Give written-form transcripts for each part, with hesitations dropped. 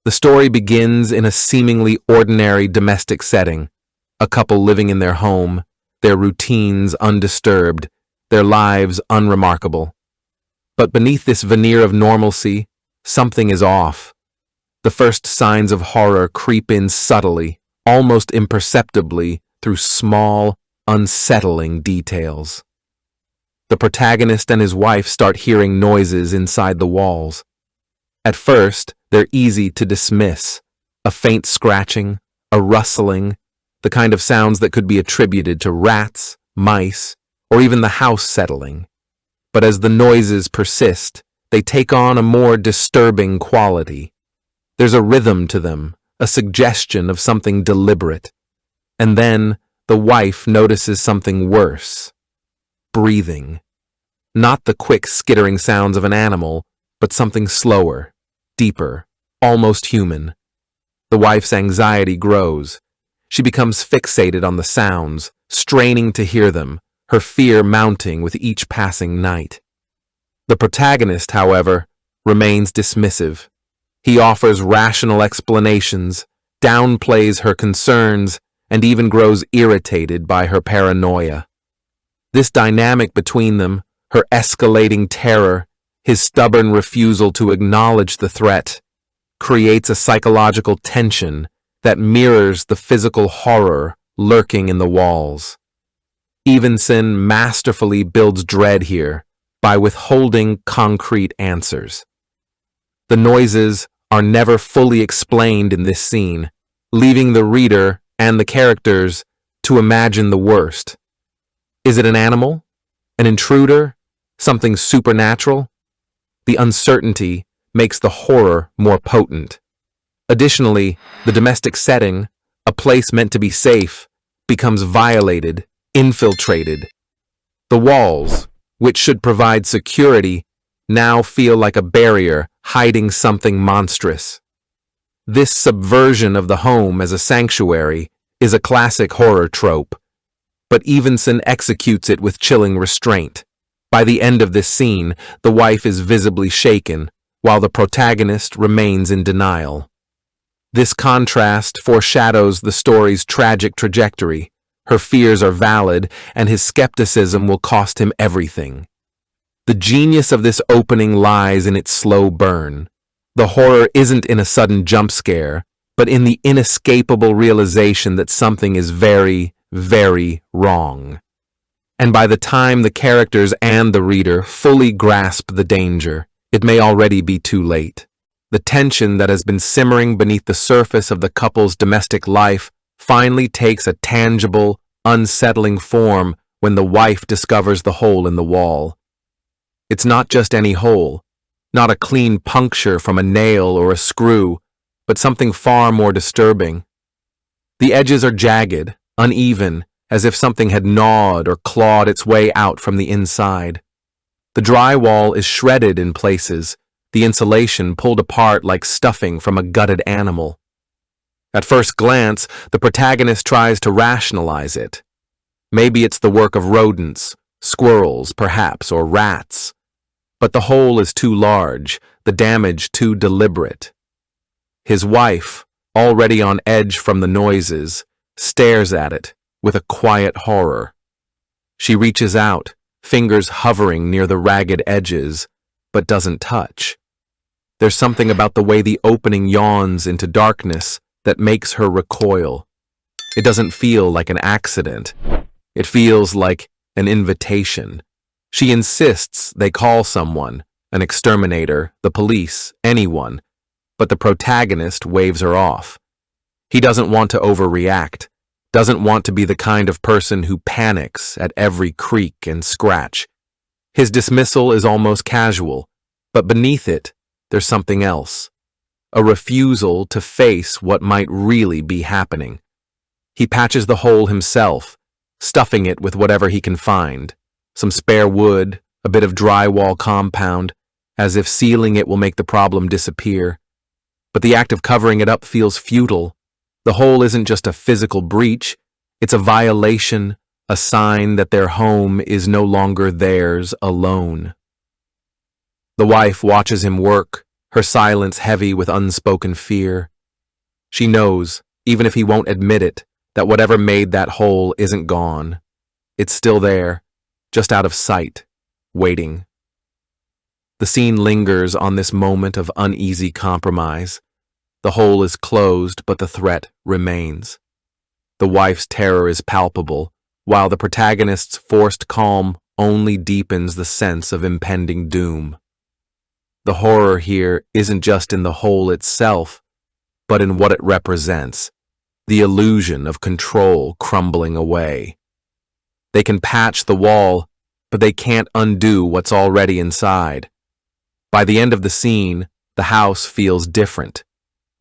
The story begins in a seemingly ordinary domestic setting, a couple living in their home, their routines undisturbed, their lives unremarkable. But beneath this veneer of normalcy, something is off. The first signs of horror creep in subtly, almost imperceptibly, through small, unsettling details. The protagonist and his wife start hearing noises inside the walls. At first, they're easy to dismiss. A faint scratching, a rustling, the kind of sounds that could be attributed to rats, mice, or even the house settling. But as the noises persist, they take on a more disturbing quality. There's a rhythm to them, a suggestion of something deliberate. And then the wife notices something worse. Breathing. Not the quick skittering sounds of an animal, but something slower, deeper, almost human. The wife's anxiety grows. She becomes fixated on the sounds, straining to hear them, her fear mounting with each passing night. The protagonist, however, remains dismissive. He offers rational explanations, downplays her concerns, and even grows irritated by her paranoia. This dynamic between them, her escalating terror, his stubborn refusal to acknowledge the threat, creates a psychological tension that mirrors the physical horror lurking in the walls. Evenson masterfully builds dread here by withholding concrete answers. The noises are never fully explained in this scene, leaving the reader and the characters to imagine the worst. Is it an animal? An intruder? Something supernatural? The uncertainty makes the horror more potent. Additionally, the domestic setting, a place meant to be safe, becomes violated, infiltrated. The walls, which should provide security, now feel like a barrier hiding something monstrous. This subversion of the home as a sanctuary is a classic horror trope, but Evenson executes it with chilling restraint. By the end of this scene, the wife is visibly shaken, while the protagonist remains in denial. This contrast foreshadows the story's tragic trajectory. Her fears are valid, and his skepticism will cost him everything. The genius of this opening lies in its slow burn. The horror isn't in a sudden jump scare, but in the inescapable realization that something is very, very wrong. And by the time the characters and the reader fully grasp the danger, it may already be too late. The tension that has been simmering beneath the surface of the couple's domestic life finally takes a tangible, unsettling form when the wife discovers the hole in the wall. It's not just any hole, not a clean puncture from a nail or a screw, but something far more disturbing. The edges are jagged, uneven, as if something had gnawed or clawed its way out from the inside. The drywall is shredded in places, the insulation pulled apart like stuffing from a gutted animal. At first glance, the protagonist tries to rationalize it. Maybe it's the work of rodents, squirrels, perhaps, or rats. But the hole is too large, the damage too deliberate. His wife, already on edge from the noises, stares at it with a quiet horror. She reaches out, fingers hovering near the ragged edges, but doesn't touch. There's something about the way the opening yawns into darkness that makes her recoil. It doesn't feel like an accident. It feels like an invitation. She insists they call someone, an exterminator, the police, anyone, but the protagonist waves her off. He doesn't want to overreact, doesn't want to be the kind of person who panics at every creak and scratch. His dismissal is almost casual, but beneath it, there's something else. A refusal to face what might really be happening. He patches the hole himself, stuffing it with whatever he can find. Some spare wood, a bit of drywall compound, as if sealing it will make the problem disappear. But the act of covering it up feels futile. The hole isn't just a physical breach, it's a violation, a sign that their home is no longer theirs alone. The wife watches him work, her silence heavy with unspoken fear. She knows, even if he won't admit it, that whatever made that hole isn't gone. It's still there, just out of sight, waiting. The scene lingers on this moment of uneasy compromise. The hole is closed, but the threat remains. The wife's terror is palpable, while the protagonist's forced calm only deepens the sense of impending doom. The horror here isn't just in the hole itself, but in what it represents, the illusion of control crumbling away. They can patch the wall, but they can't undo what's already inside. By the end of the scene, the house feels different.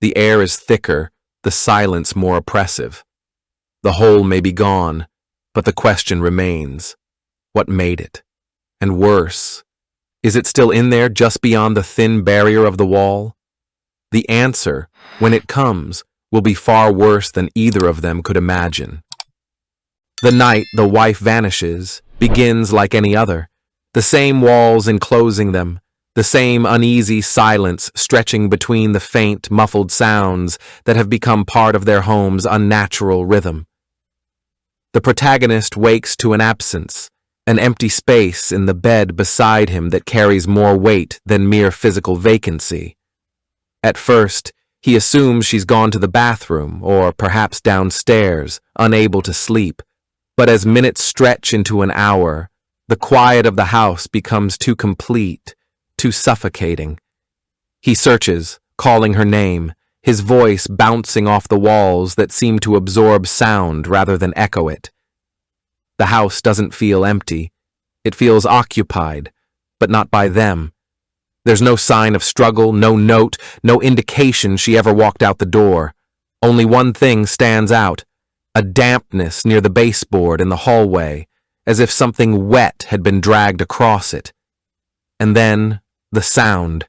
The air is thicker, the silence more oppressive. The hole may be gone, but the question remains. What made it? And worse, is it still in there just beyond the thin barrier of the wall? The answer, when it comes, will be far worse than either of them could imagine. The night the wife vanishes begins like any other, the same walls enclosing them, the same uneasy silence stretching between the faint, muffled sounds that have become part of their home's unnatural rhythm. The protagonist wakes to an absence, an empty space in the bed beside him that carries more weight than mere physical vacancy. At first, he assumes she's gone to the bathroom or perhaps downstairs, unable to sleep. But as minutes stretch into an hour, the quiet of the house becomes too complete, too suffocating. He searches, calling her name, his voice bouncing off the walls that seem to absorb sound rather than echo it. The house doesn't feel empty. It feels occupied, but not by them. There's no sign of struggle, no note, no indication she ever walked out the door. Only one thing stands out, a dampness near the baseboard in the hallway, as if something wet had been dragged across it. And then, the sound.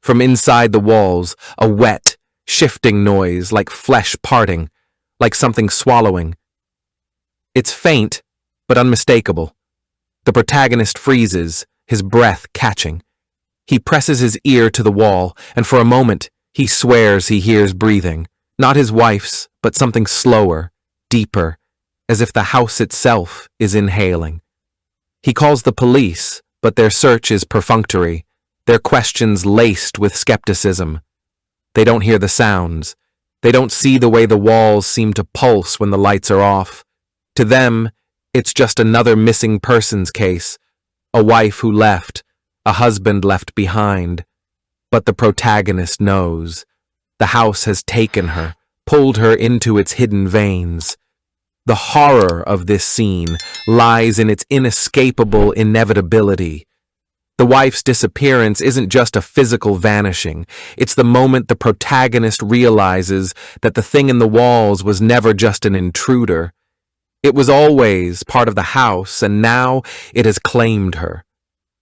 From inside the walls, a wet, shifting noise like flesh parting, like something swallowing. It's faint, but unmistakable. The protagonist freezes, his breath catching. He presses his ear to the wall, and for a moment, he swears he hears breathing. Not his wife's, but something slower, deeper, as if the house itself is inhaling. He calls the police, but their search is perfunctory, their questions laced with skepticism. They don't hear the sounds. They don't see the way the walls seem to pulse when the lights are off. To them, it's just another missing persons case, a wife who left, a husband left behind. But the protagonist knows. The house has taken her, pulled her into its hidden veins. The horror of this scene lies in its inescapable inevitability. The wife's disappearance isn't just a physical vanishing. It's the moment the protagonist realizes that the thing in the walls was never just an intruder. It was always part of the house, and now it has claimed her.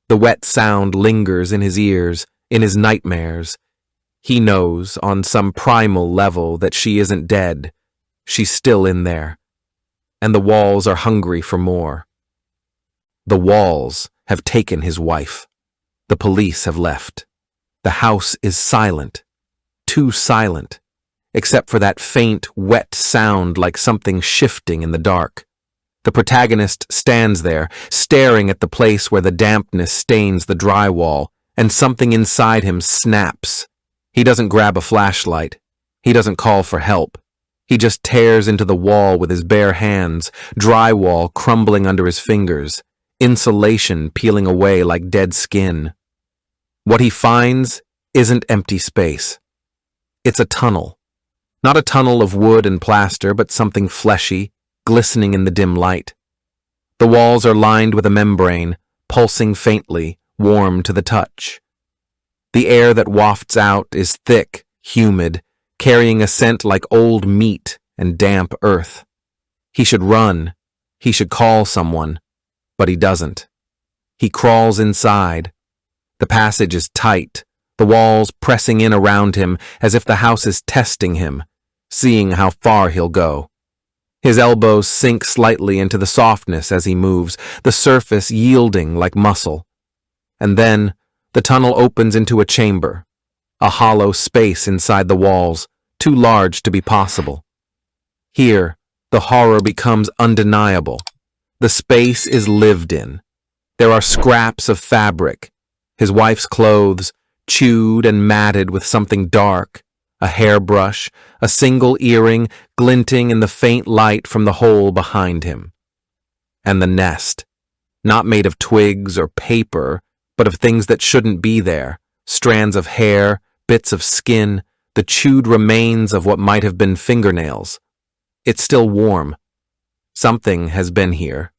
The wet sound lingers in his ears, in his nightmares. He knows, on some primal level, that she isn't dead. She's still in there. And the walls are hungry for more. The walls have taken his wife. The police have left. The house is silent. Too silent. Except for that faint, wet sound like something shifting in the dark. The protagonist stands there, staring at the place where the dampness stains the drywall, and something inside him snaps. He doesn't grab a flashlight. He doesn't call for help. He just tears into the wall with his bare hands, drywall crumbling under his fingers, insulation peeling away like dead skin. What he finds isn't empty space. It's a tunnel. Not a tunnel of wood and plaster, but something fleshy, glistening in the dim light. The walls are lined with a membrane, pulsing faintly, warm to the touch. The air that wafts out is thick, humid, carrying a scent like old meat and damp earth. He should run. He should call someone. But he doesn't. He crawls inside. The passage is tight, the walls pressing in around him as if the house is testing him, seeing how far he'll go. His elbows sink slightly into the softness as he moves, the surface yielding like muscle. And then the tunnel opens into a chamber, a hollow space inside the walls, too large to be possible. Here, the horror becomes undeniable. The space is lived in. There are scraps of fabric, his wife's clothes, chewed and matted with something dark, a hairbrush, a single earring glinting in the faint light from the hole behind him. And the nest, not made of twigs or paper, but of things that shouldn't be there, strands of hair, bits of skin, the chewed remains of what might have been fingernails. It's still warm. Something has been here,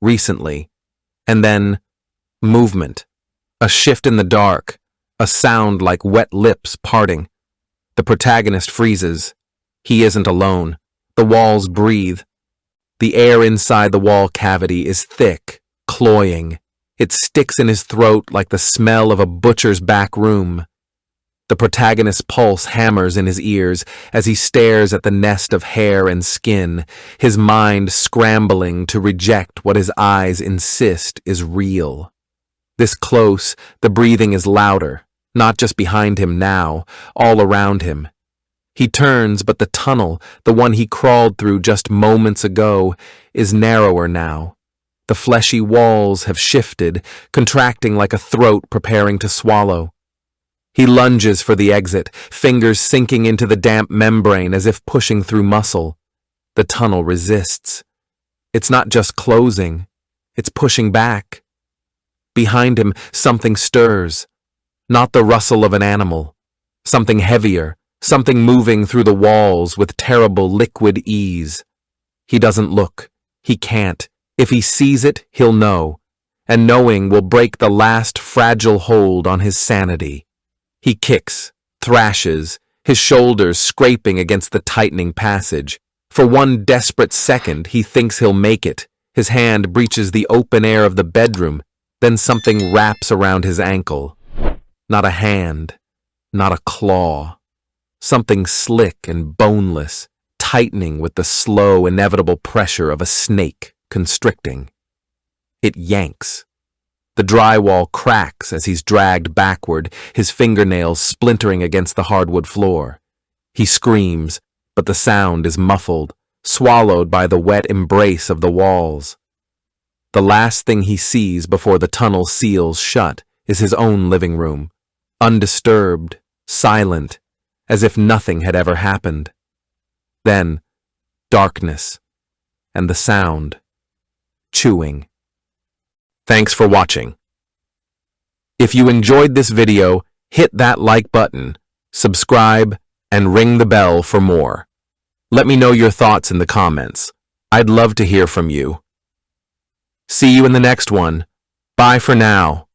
recently, and then movement, a shift in the dark, a sound like wet lips parting. The protagonist freezes. He isn't alone. The walls breathe. The air inside the wall cavity is thick, cloying. It sticks in his throat like the smell of a butcher's back room. The protagonist's pulse hammers in his ears as he stares at the nest of hair and skin, his mind scrambling to reject what his eyes insist is real. This close, the breathing is louder, not just behind him now, all around him. He turns, but the tunnel, the one he crawled through just moments ago, is narrower now. The fleshy walls have shifted, contracting like a throat preparing to swallow. He lunges for the exit, fingers sinking into the damp membrane as if pushing through muscle. The tunnel resists. It's not just closing, it's pushing back. Behind him, something stirs. Not the rustle of an animal. Something heavier, something moving through the walls with terrible liquid ease. He doesn't look. He can't. If he sees it, he'll know. And knowing will break the last fragile hold on his sanity. He kicks, thrashes, his shoulders scraping against the tightening passage. For one desperate second, he thinks he'll make it. His hand breaches the open air of the bedroom, then something wraps around his ankle. Not a hand, not a claw. Something slick and boneless, tightening with the slow, inevitable pressure of a snake constricting. It yanks. The drywall cracks as he's dragged backward, his fingernails splintering against the hardwood floor. He screams, but the sound is muffled, swallowed by the wet embrace of the walls. The last thing he sees before the tunnel seals shut is his own living room, undisturbed, silent, as if nothing had ever happened. Then, darkness, and the sound, chewing. Thanks for watching. If you enjoyed this video, hit that like button, subscribe, and ring the bell for more. Let me know your thoughts in the comments. I'd love to hear from you. See you in the next one. Bye for now.